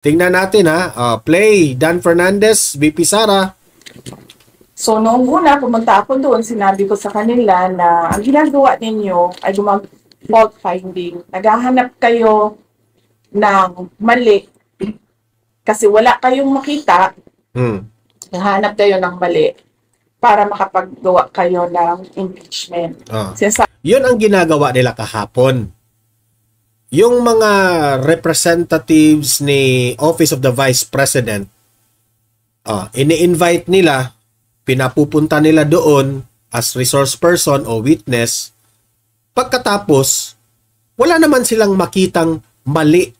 Tingnan natin ha. Play. Dan Fernandez, VP Sara. So, noong una, pumunta ako doon, sinabi ko sa kanila na ang ginagawa ninyo ay fault finding. Naghahanap kayo ng mali kasi wala kayong makita. Naghahanap kayo ng mali para makapaggawa kayo ng impeachment. Yun ang ginagawa nila kahapon. Yung mga representatives ni Office of the Vice President, ini-invite nila, pinapupunta nila doon as resource person o witness. Pagkatapos, wala naman silang makitang mali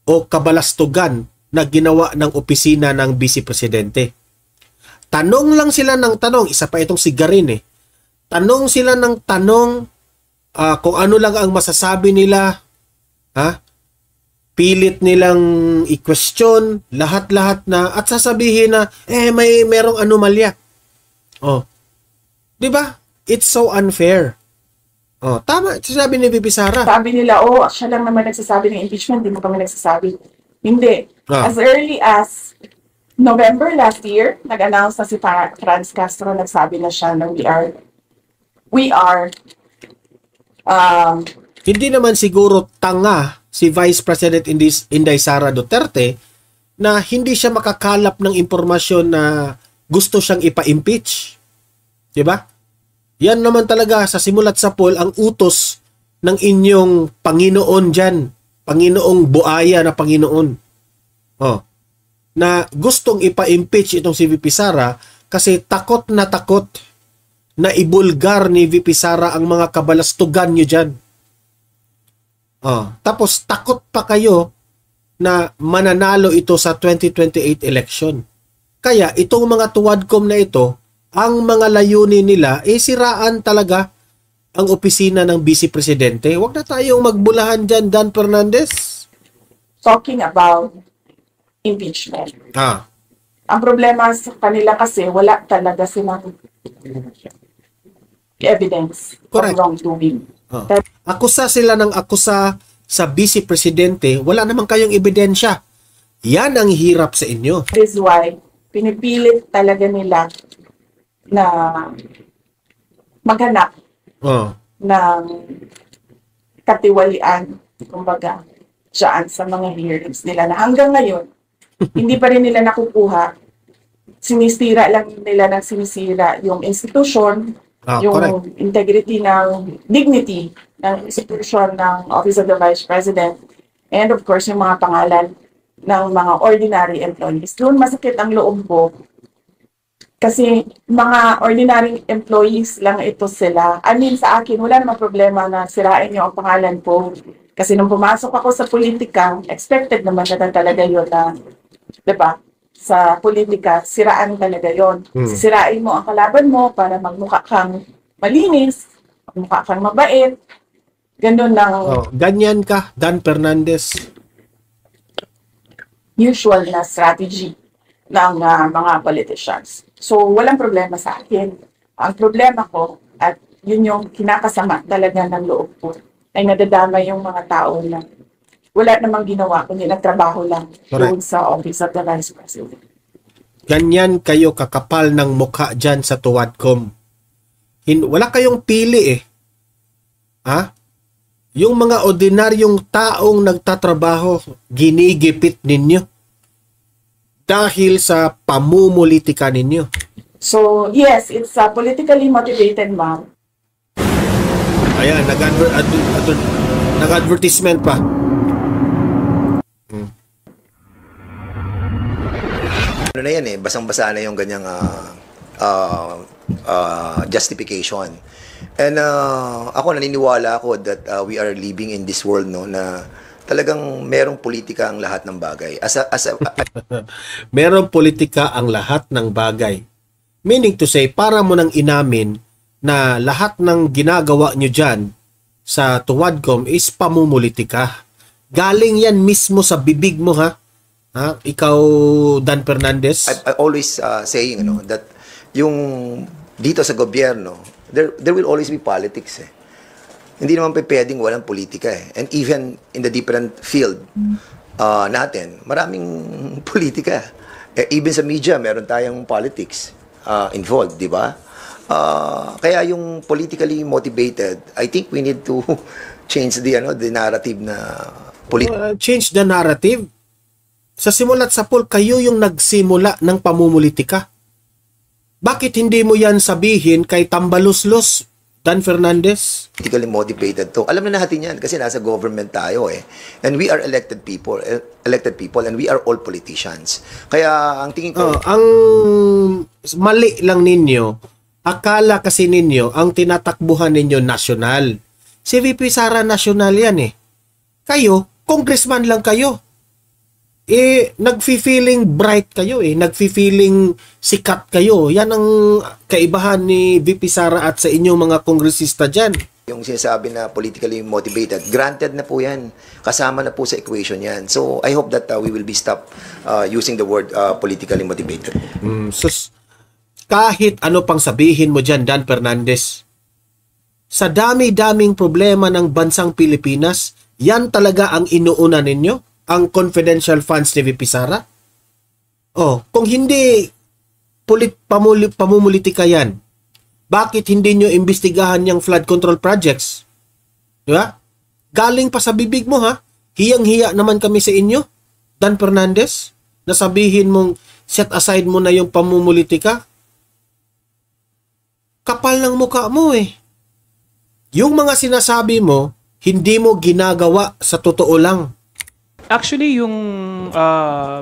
o kabalastugan na ginawa ng opisina ng Vice Presidente. Tanong lang sila ng tanong, isa pa itong si Garin eh. Tanong sila ng tanong kung ano lang ang masasabi nila, pilit nilang i-question lahat-lahat na at sasabihin na merong anomalya. Di ba? It's so unfair. Tama, sinabi ni VP Sara. Sabi nila, siya lang naman nagsasabi ng impeachment, hindi mo kami nagsasabi. Hindi. As early as November last year, nag-announce na si Franz Castro, nagsabi na siya na we are hindi naman siguro tanga si Vice President Inday Sara Duterte na hindi siya makakalap ng impormasyon na gusto siyang ipa-impeach. Diba? Yan naman talaga sa simulat sa poll ang utos ng inyong Panginoon dyan. Panginoong buaya na Panginoon. Na gustong ipa-impeach itong si VP Sara kasi takot na ibulgar ni VP Sara ang mga kabalastugan nyo dyan. Tapos takot pa kayo na mananalo ito sa 2028 election. Kaya itong mga tuwadcom na ito, ang mga layunin nila siraan talaga ang opisina ng Vice Presidente. Huwag na tayong magbulahan dyan, Dan Fernandez. Talking about impeachment. Ang problema sa kanila kasi wala talaga silang evidence of wrongdoing. Akusa sila ng akusa sa Vice Presidente, wala naman kayong ebidensya. Yan ang hirap sa inyo. That is why pinipilit talaga nila na maghanap ng katiwalian, kumbaga, dyan sa mga hearings nila na hanggang ngayon, hindi pa rin nila nakukuha. Sinisira lang nila ng sinisira yung institution, yung integrity ng dignity ng institution ng Office of the Vice President, and of course, yung mga pangalan ng mga ordinary employees. Doon masakit ang loob ko kasi mga ordinary employees lang ito sila. I mean, sa akin, wala namang problema na sirain niyo ang pangalan ko. Kasi nung pumasok ako sa politika, expected naman na talaga yun na, diba? Sa politika, siraan talaga yun. Sirain mo ang kalaban mo para magmukha kang malinis, magmukha kang mabait. Ganun lang. Ganyan ka, Dan Fernandez. Usual na strategy ng mga politicians. So, walang problema sa akin. Ang problema ko, at yun yung kinakasama talaga ng loob ko, ay nadadama yung mga tao na wala namang ginawa, kundi nagtrabaho lang doon sa Office of the Vice President. Ganyan kayo kakapal ng mukha dyan sa tuwadcom. Wala kayong pili eh. Yung mga ordinaryong taong nagtatrabaho, ginigipit ninyo dahil sa pamumulitika ninyo. So, yes, it's politically motivated, ma'am. Ayan, nag-advertisement pa. Ano na yan basang-basa na yung ganyang justification. And ako naniniwala ako that we are living in this world na talagang merong politika ang lahat ng bagay. Merong politika ang lahat ng bagay. Meaning to say, para mo nang inamin na lahat ng ginagawa nyo dyan sa tuwadcom is pamumulitika. Galing yan mismo sa bibig mo ikaw, Dan Fernandez. I always saying that yung dito sa gobyerno, there will always be politics Hindi naman pwedeng walang politika And even in the different field, natin, maraming politika. Even sa media, meron tayong politics involved, di ba? Kaya yung politically motivated, I think we need to change the narrative na change the narrative. Sa simula't sapul, kayo yung nagsimula ng pamumulitika. Bakit hindi mo yan sabihin kay Tambaluslos, Dan Fernandez? Politically motivated to. Alam na natin yan kasi nasa government tayo eh. And we are elected people and we are all politicians. Kaya ang tingin ko... ang mali lang ninyo, akala kasi ninyo, ang tinatakbuhan ninyo nasyonal. Si VP Sara nasyonal yan eh. Kayo, congressman lang kayo. Nagfi-feeling bright kayo eh. Nagfi-feeling sikat kayo. Yan ang kaibahan ni VP Sara at sa inyong mga kongresista dyan. Yung sinasabi na politically motivated, granted na po yan. Kasama na po sa equation yan. So, I hope that we will be stopped using the word politically motivated. Kahit ano pang sabihin mo dyan, Dan Fernandez, sa dami-daming problema ng bansang Pilipinas, yan talaga ang inuuna ninyo? Ang confidential funds ni VP Sara? Kung hindi pamumulitika yan, bakit hindi nyo imbestigahan yung flood control projects? Diba? Galing pa sa bibig mo ha? Hiyang-hiya naman kami sa inyo, Dan Fernandez, na sabihin mong set aside mo na yung pamumulitika. Kapal ng mukha mo eh. Yung mga sinasabi mo, hindi mo ginagawa sa totoo lang. Actually, yung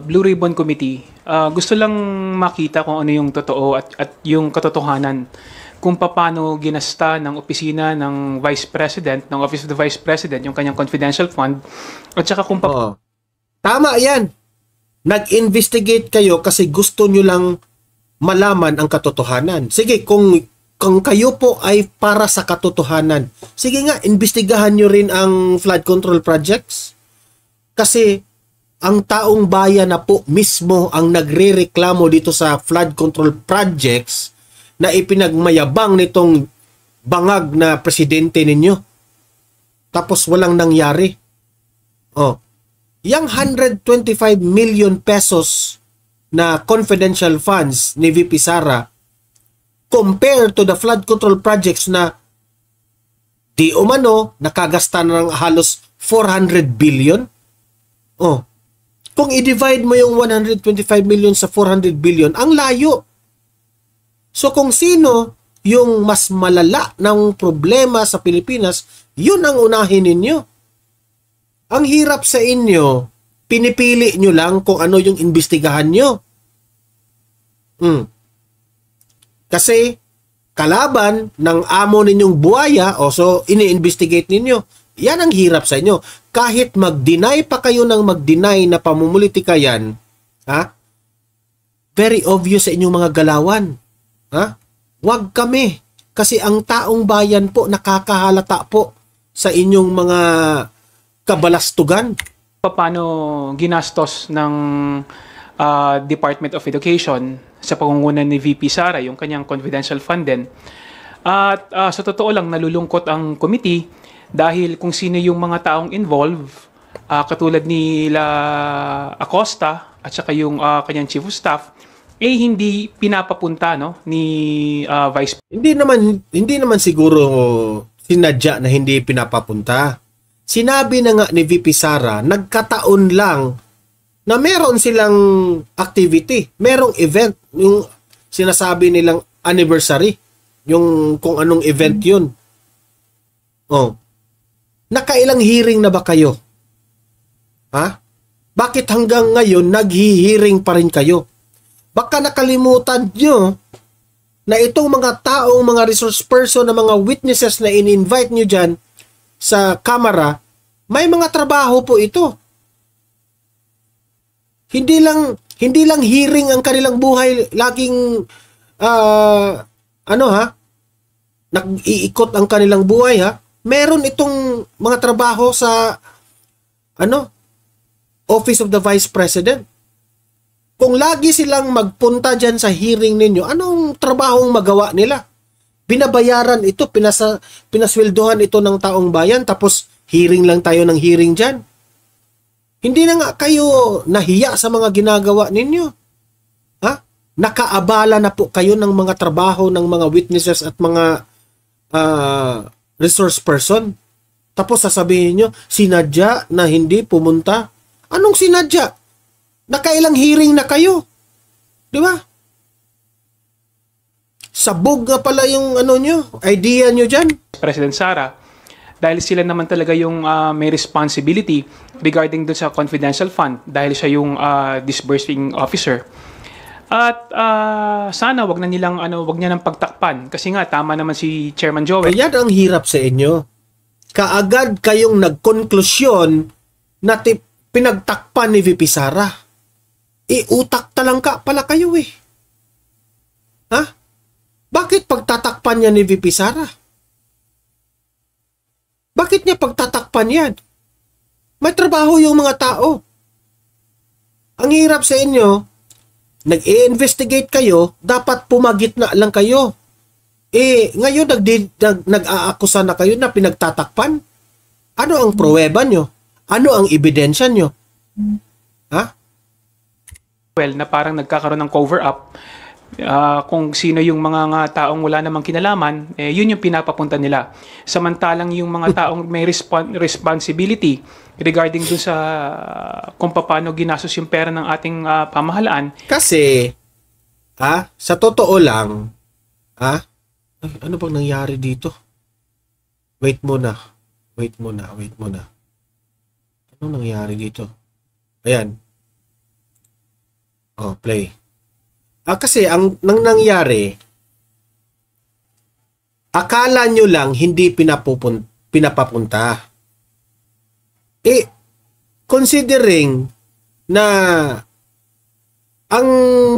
Blue Ribbon Committee, gusto lang makita kung ano yung totoo at yung katotohanan kung paano ginasta ng opisina ng Vice President, ng Office of the Vice President, yung kanyang confidential fund, at saka kung Tama yan. Nag-investigate kayo kasi gusto nyo lang malaman ang katotohanan. Sige, kung kayo po ay para sa katotohanan, sige nga, investigahan nyo rin ang flood control projects. Kasi ang taong bayan na po mismo ang nagrereklamo dito sa flood control projects na ipinagmayabang nitong bangag na presidente ninyo. Tapos walang nangyari. Yang 125 million pesos na confidential funds ni VP Sara compared to the flood control projects na di umano nakagasta ng halos 400 billion. Kung i-divide mo yung 125 million sa 400 billion, ang layo. So kung sino yung mas malala ng problema sa Pilipinas, yun ang unahin ninyo. Ang hirap sa inyo, pinipili nyo lang kung ano yung imbestigahan nyo. Kasi kalaban ng amo ninyong buhaya, so ini-investigate ninyo. Yan ang hirap sa inyo. Kahit mag-deny pa kayo ng mag-deny na pamumulitika yan, very obvious sa inyong mga galawan. Wag kami. Kasi ang taong bayan po nakakahalata po sa inyong mga kabalastugan. paano ginastos ng Department of Education sa pangunguna ni VP Sara yung kanyang confidential fund din. At sa totoo lang, nalulungkot ang committee dahil kung sino yung mga taong involved, katulad nila Acosta at saka yung kanyang chief of staff, hindi pinapapunta ni Vice. Hindi naman siguro sinadya na hindi pinapapunta. Sinabi na nga ni VP Sara, nagkataon lang na meron silang activity, merong event, yung sinasabi nilang anniversary, yung kung anong event yun. Nakailang hearing na ba kayo? Bakit hanggang ngayon naghi-hearing pa rin kayo? Baka nakalimutan nyo na itong mga taong, mga resource person, na mga witnesses na in-invite nyo dyan sa kamera, may mga trabaho po ito. Hindi lang hearing ang kanilang buhay, laging nag-iikot ang kanilang buhay, meron itong mga trabaho sa Office of the Vice President. Kung lagi silang magpunta dyan sa hearing ninyo, anong trabahong magawa nila? Binabayaran ito, pinasweldohan ito ng taong bayan, tapos hearing lang tayo ng hearing dyan. Hindi na nga kayo nahiya sa mga ginagawa ninyo. Ha? Nakaabala na po kayo ng mga trabaho ng mga witnesses at mga resource person. Tapos sasabihin nyo, sinadya na hindi pumunta. Anong sinadya? Nakailang hearing na kayo. Di ba? Sabog nga pala yung idea nyo dyan. President Sara, dahil sila naman talaga yung may responsibility regarding dun sa confidential fund dahil siya yung disbursing officer. At sana wag niya nang pagtakpan kasi nga tama naman si Chairman Joel. Yan ang hirap sa inyo. Kaagad kayong nagkonklusyon na pinagtakpan ni VP Sara. Utak talangka pala kayo eh. Ha? Bakit pagtatakpan niya ni VP Sara? Bakit niya pagtatakpan yan? May trabaho yung mga tao. Ang hirap sa inyo, nag-i-investigate kayo, dapat pumagitna lang kayo. Ngayon nag-aakusa na kayo na pinagtatakpan. Ano ang pruweba nyo? Ano ang ebidensya nyo? Ha? Well, na parang nagkakaroon ng cover-up. Kung sino yung mga taong wala namang kinalaman, yun yung pinapapunta nila. Samantalang yung mga taong may responsibility regarding dun sa kung paano ginastos yung pera ng ating pamahalaan. Kasi, sa totoo lang, ay, ano bang nangyari dito? Wait muna. Anong nangyari dito? Ayan. Oh, play. Kasi ang nangyari, akala nyo lang hindi pinapapunta. Considering na ang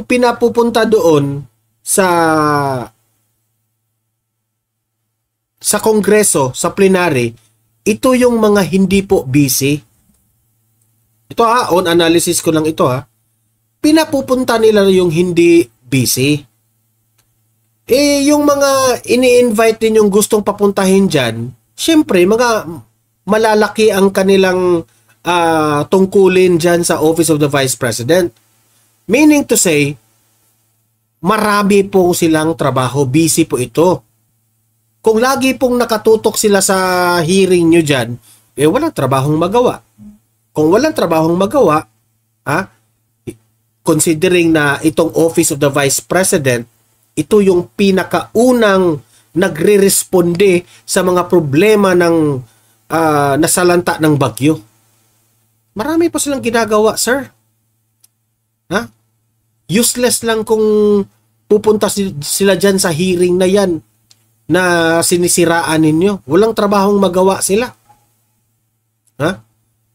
pinapupunta doon sa Kongreso, sa plenary, ito yung mga hindi po busy. Ito on analysis ko lang ito pinapupunta nila yung hindi busy. Yung mga ini-invite ninyong gustong papuntahin dyan, syempre, mga malalaki ang kanilang tungkulin dyan sa Office of the Vice President. Meaning to say, marami po silang trabaho, busy po ito. Kung lagi pong nakatutok sila sa hearing nyo dyan, walang trabahong magawa. Kung walang trabahong magawa, considering na itong Office of the Vice President, ito yung pinakaunang nagre-responde sa mga problema ng nasalanta ng bagyo. Marami pa silang ginagawa, sir. Useless lang kung pupunta sila dyan sa hearing na yan na sinisiraan ninyo. Walang trabahong magawa sila.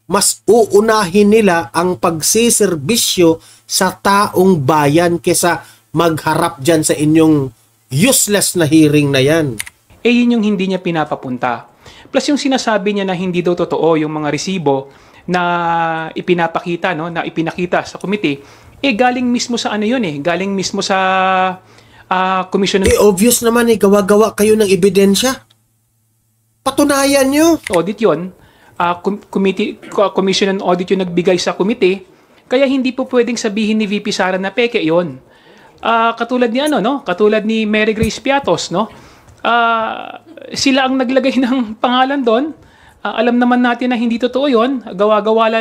Mas uunahin nila ang pagsiservisyo sa taong bayan kesa magharap dyan sa inyong useless na hearing na yan. Yun yung hindi niya pinapapunta. Plus yung sinasabi niya na hindi daw totoo yung mga resibo na ipinapakita, na ipinakita sa committee, galing mismo sa galing mismo sa commission. Obvious naman gawa-gawa kayo ng ebidensya. Patunayan nyo. Audit yun. Commission on Audit yung nagbigay sa committee, kaya hindi po pwedeng sabihin ni VP Sara na peke yon. Katulad ni katulad ni Mary Grace Piatos, sila ang naglagay ng pangalan doon. Alam naman natin na hindi totoo yon. Gawa-gawa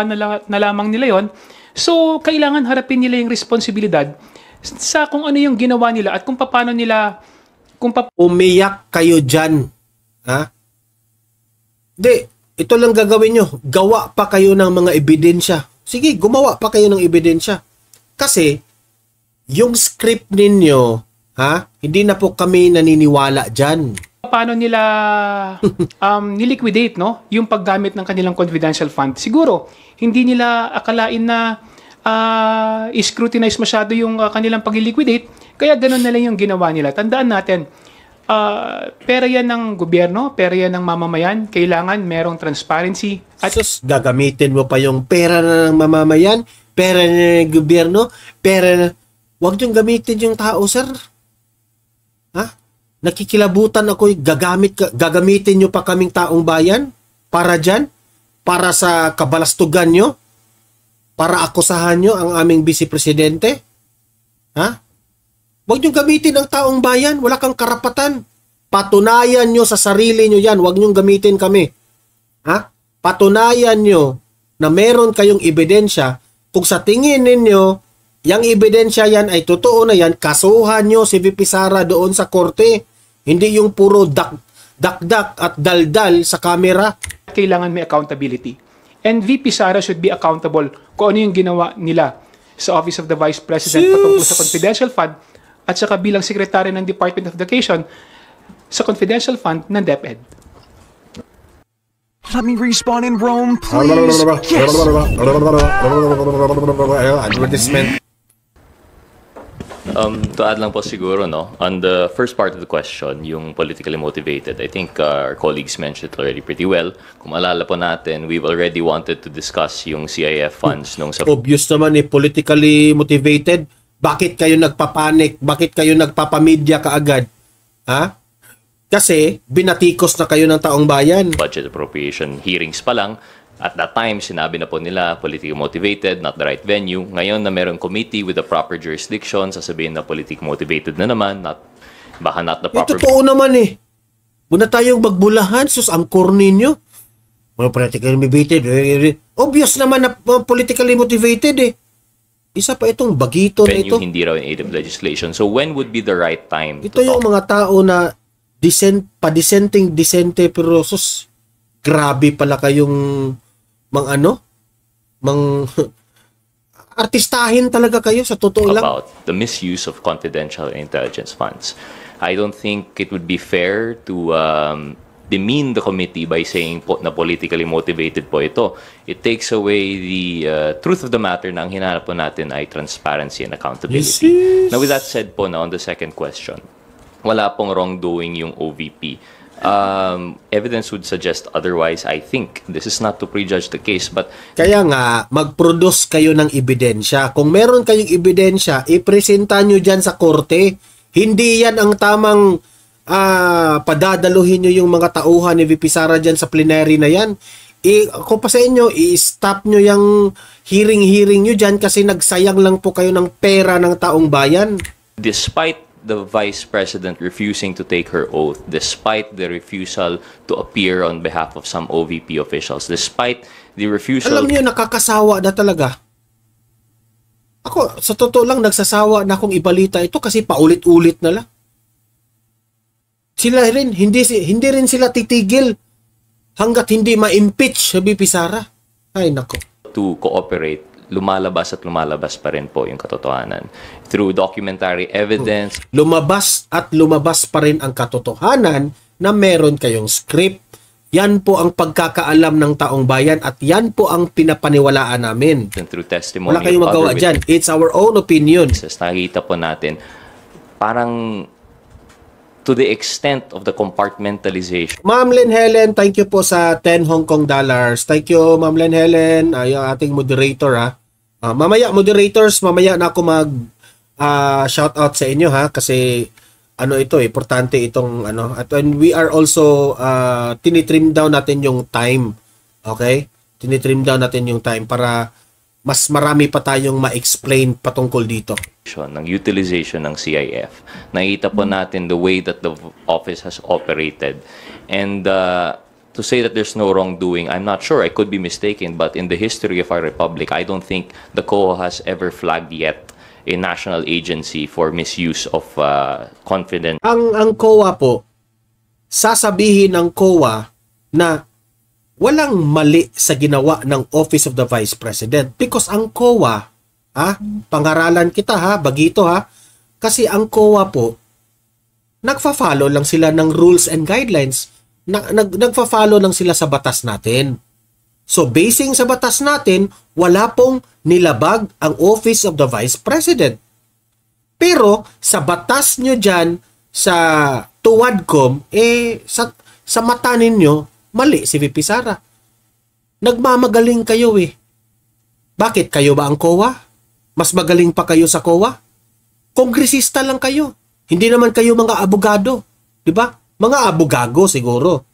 na lamang nila yon. So kailangan harapin nila yung responsibilidad sa kung ano yung ginawa nila at kung paano nila umiyak kayo dyan. Ito lang gagawin nyo. Gawa pa kayo ng mga ebidensya. Sige, gumawa pa kayo ng ebidensya. Kasi, yung script ninyo, hindi na po kami naniniwala dyan. Paano nila niliquidate, yung paggamit ng kanilang confidential fund? Siguro, hindi nila akalain na scrutinize masyado yung kanilang pag-liquidate, kaya ganun na lang yung ginawa nila. Tandaan natin, pera yan ng gobyerno, pera yan ng mamamayan, kailangan merong transparency. At gagamitin mo pa yung pera na ng mamamayan, pera na ng gobyerno, wag niyong gamitin yung tao, sir. Nakikilabutan ako, gagamitin nyo pa kaming taong bayan para dyan, para sa kabalastugan nyo? Para akusahan nyo ang aming Vice Presidente? Ha? Huwag nyo gamitin ang taong bayan. Wala kang karapatan. Patunayan nyo sa sarili nyo yan. Huwag nyo gamitin kami. Ha? Patunayan nyo na meron kayong ebidensya. Kung sa tingin ninyo, yung ebidensya yan ay totoo na yan, kasuhan nyo si VP Sara doon sa korte. Hindi yung puro dakdak at daldal sa kamera. Kailangan may accountability. And VP Sara should be accountable kung ano yung ginawa nila sa Office of the Vice President patungkol sa confidential fund at saka bilang Secretary ng Department of Education sa confidential fund ng DepEd. Let me respawn in Rome, please. Yes. Advertisement. To add lang po siguro, no, on the first part of the question, yung politically motivated, I think our colleagues mentioned it already pretty well. Kung maalala po natin, we've already wanted to discuss yung CIF funds nung sa... Obvious naman politically motivated. Bakit kayo nagpapanik? Bakit kayo nagpapamedya kaagad? Ha? Kasi binatikos na kayo ng taong bayan. Budget appropriation hearings pa lang. At that time, sinabi na po nila, politically motivated, not the right venue. Ngayon na merong committee with the proper jurisdiction, sasabihin na politically motivated na naman, baka not the proper... Totoo naman Muna tayong magbulahan, sus, ang corny nyo. Politically motivated. Obvious naman na politically motivated Isa pa itong bagito na ito. Venue, hindi raw in aid of legislation. So when would be the right time ito yung mga tao na disente, pero sus, grabe pala kayong artistahin talaga kayo sa totoo lang. About the misuse of confidential intelligence funds. I don't think it would be fair to demean the committee by saying na politically motivated po ito. It takes away the truth of the matter na ang hinahanap po natin ay transparency and accountability. Yes. Now with that said po, na on the second question, wala pong wrongdoing yung OVP. Evidence would suggest otherwise. I think this is not to prejudge the case, but kaya nga mag-produce kayo ng ebidensya. Kung meron kayong ebidensya, ipresenta nyo dyan sa korte. Hindi yan ang tamang padadaluhin nyo yung mga tauhan ni VP Sara dyan sa plenary na yan. Kung pa sa inyo, i-stop nyo yung hearing nyo dyan kasi nagsayang lang po kayo ng pera ng taong bayan. despite the Vice President refusing to take her oath, despite the refusal to appear on behalf of some OVP officials, despite the refusal... Alam niyo, nakakasawa na talaga. Ako, sa totoo lang, nagsasawa na akong ibalita ito kasi paulit-ulit na lang. Sila rin, hindi rin sila titigil hanggat hindi ma-impeach sa VP Sara. Ay, nako. To cooperate, lumalabas at lumalabas pa rin po yung katotohanan. Through documentary evidence. Lumabas at lumabas pa rin ang katotohanan na meron kayong script. Yan po ang pagkakaalam ng taong bayan at yan po ang pinapaniwalaan namin. And through testimony. Wala kayong magawa dyan. It's our own opinion. Nakita po natin, parang to the extent of the compartmentalization. Ma'am Lynn Helen, thank you po sa 10 Hong Kong dollars. Thank you, Ma'am Lynn Helen. Yung ating moderator, ha. Mamaya, moderators, mamaya na ako mag shout out sa inyo, ha. Kasi, ito, importante itong, At we are also, tinitrim down natin yung time. Okay? Tinitrim down natin yung time para mas marami pa tayong ma-explain patungkol dito. Ng utilization ng CIF. Nakita po natin the way that the office has operated. And to say that there's no wrongdoing, I'm not sure. I could be mistaken. But in the history of our republic, I don't think the COA has ever flagged yet a national agency for misuse of confidence. Ang COA po, sasabihin ng COA na walang mali sa ginawa ng Office of the Vice President because ang COA, pangaralan kita bagito kasi ang COA po, nagfa-follow lang sila ng rules and guidelines, nagfa-follow lang sila sa batas natin. So basing sa batas natin, wala pong nilabag ang Office of the Vice President. Pero sa batas nyo dyan, sa TUWADCOM, sa mata ninyo, mali si VP Sara. Nagmamagaling kayo Bakit? Kayo ba ang COA? Mas magaling pa kayo sa COA? Kongresista lang kayo. Hindi naman kayo mga abogado. Diba? Mga abogago siguro.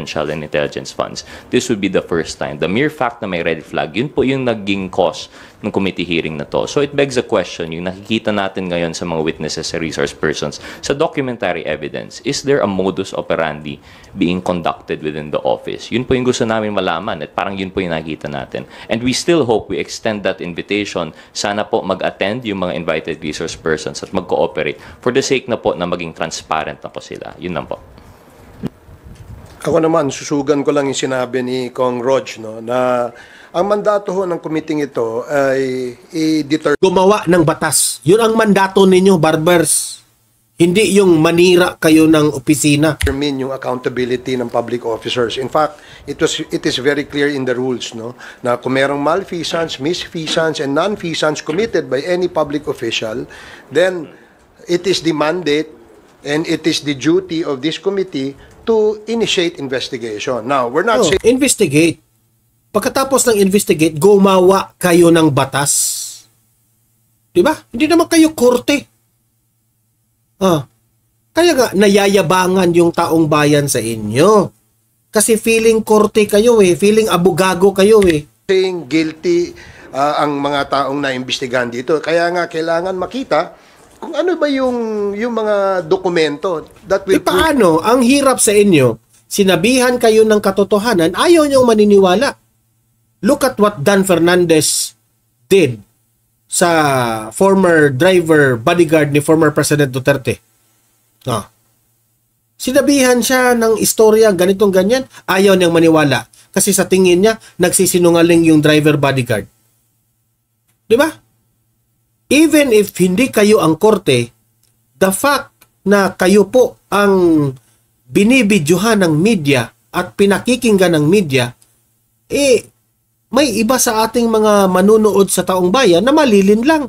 and intelligence funds, this would be the first time. The mere fact na may red flag, yun po yung naging cause ng committee hearing na to. So it begs the question, yung nakikita natin ngayon sa mga witnesses, sa resource persons, sa documentary evidence, is there a modus operandi being conducted within the office? Yun po yung gusto namin malaman at parang yun po yung nakikita natin. And we still hope we extend that invitation. Sana po mag-attend yung mga invited resource persons at mag-cooperate for the sake na po na maging transparent na po sila. Yun lang po. Ako naman, susugan ko lang yung sinabi ni Kong Rog, no, na ang mandato ho ng committee ito ay i-determine Gumawa ng batas. Yun ang mandato ninyo, barbers. Hindi yung manira kayo ng opisina. yung accountability ng public officers. In fact, it is very clear in the rules, no, na kung merong malfeasance, misfeasance, and non-feasance committed by any public official, then it is the mandate and it is the duty of this committee to initiate investigation. Now, we're not saying Investigate. Pagkatapos ng investigate, gumawa kayo ng batas. Diba? Hindi naman kayo korte. Kaya nga, nayayabangan yung taong bayan sa inyo. Kasi feeling korte kayo feeling abogado kayo saying guilty ang mga taong naimbestigahan dito. Kaya nga, kailangan makita kung ano ba yung mga dokumento that will paano? Ang hirap sa inyo, sinabihan kayo ng katotohanan, ayaw niyong maniniwala. Look at what Dan Fernandez did sa former driver, bodyguard ni former President Duterte. Sinabihan siya ng istorya, ganitong ganyan, ayaw niyang maniwala. Kasi sa tingin niya, nagsisinungaling yung driver bodyguard. Di ba? Even if hindi kayo ang korte, the fact na kayo po ang binibidyohan ng media at pinakikinggan ng media, may iba sa ating mga manunood sa taong bayan na malilin lang.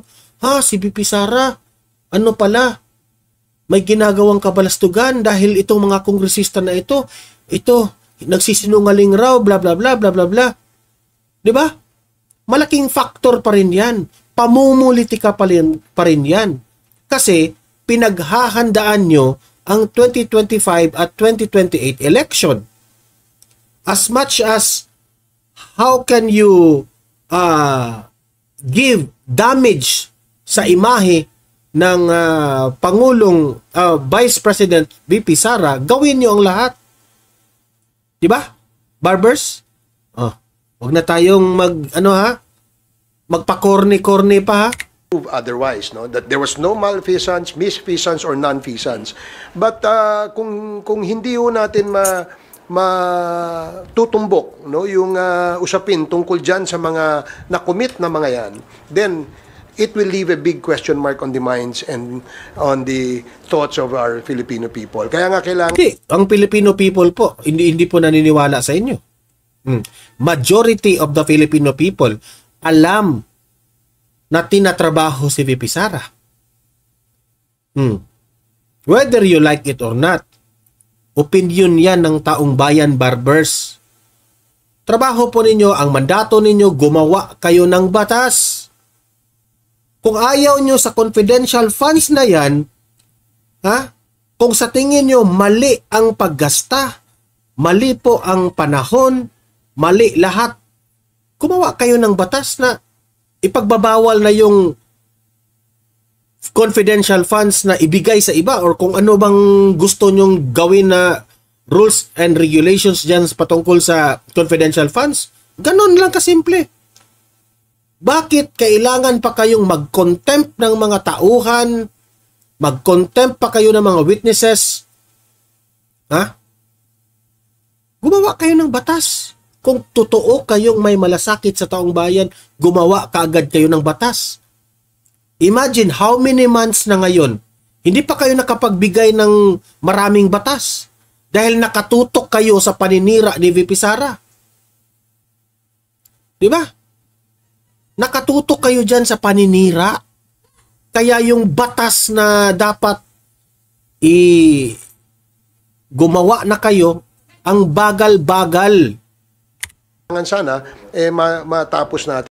Si BP Sara, ano pala, may ginagawang kabalastugan dahil itong mga kongresista na ito, nagsisinungaling raw, bla bla bla bla bla bla. Di ba? Malaking factor pa rin yan. Pamumulitika pa rin yan. Kasi pinaghahandaan nyo ang 2025 at 2028 election. As much as how can you give damage sa imahe ng Pangulong Vice President VP Sara, gawin nyo ang lahat. Diba? Barbers? Huwag na tayong magpa-corny-corny pa prove otherwise, no, that there was no malfeasance, misfeasance, or non-feasance. But kung hindi ho natin matutumbok, no, yung usapin tungkol dyan sa mga na-commit na mga yan, then it will leave a big question mark on the minds and on the thoughts of our Filipino people. Kaya nga kailangan... Ang Filipino people po, hindi po naniniwala sa inyo. Majority of the Filipino people alam na tinatrabaho si VP Sara. Whether you like it or not, opinion yan ng taong bayan, barbers. Trabaho po ninyo, ang mandato ninyo, gumawa kayo ng batas. Kung ayaw nyo sa confidential funds na yan, kung sa tingin nyo mali ang paggasta, mali po ang panahon, mali lahat, gumawa kayo ng batas na ipagbabawal na yung confidential funds na ibigay sa iba or kung ano bang gusto nyong gawin na rules and regulations dyan patungkol sa confidential funds. Ganon lang kasimple. Bakit kailangan pa kayong mag-contempt ng mga tauhan, mag-contempt pa kayo ng mga witnesses? Gumawa kayo ng batas. Kung totoo kayong may malasakit sa taong bayan, gumawa kaagad kayo ng batas. Imagine how many months na ngayon, hindi pa kayo nakapagbigay ng maraming batas dahil nakatutok kayo sa paninira ni VP Sara. Di ba? Nakatutok kayo dyan sa paninira. Kaya yung batas na dapat gumawa na kayo, ang bagal-bagal. Sana matapos natin